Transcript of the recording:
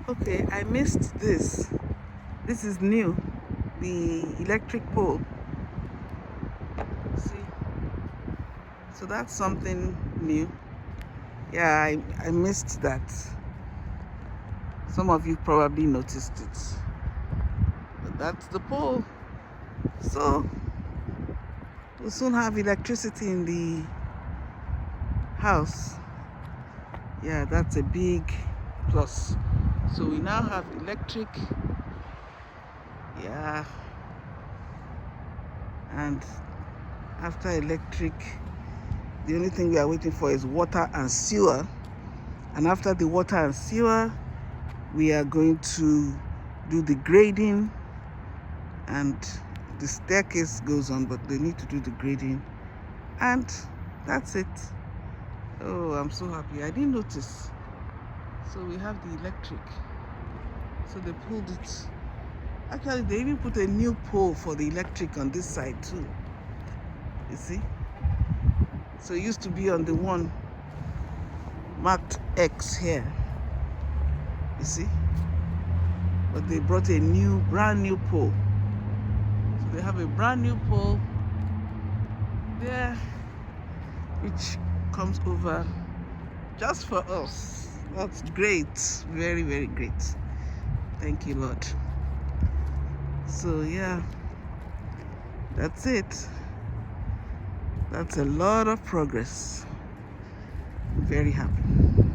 Okay, I missed this. This is new. The electric pole. See? So that's something new. Yeah, I missed that. Some of you probably noticed it. But that's the pole. So we'll soon have electricity in the house. Yeah, that's a big plus. So we now have electric. Yeah. And after electric, the only thing we are waiting for is water and sewer. And after the water and sewer, we are going to do the grading, and the staircase goes on, but they need to do the grading. And that's it. Oh, I'm so happy. I didn't notice. So we have the electric. So they pulled it. Actually, they even put a new pole for the electric on this side too. You see? So it used to be on the one marked X here. You see? But they brought a brand new pole. So they have a brand new pole there, which comes over just for us. That's great. Very, very great. Thank you, Lord. So yeah, that's it. That's a lot of progress. I'm very happy.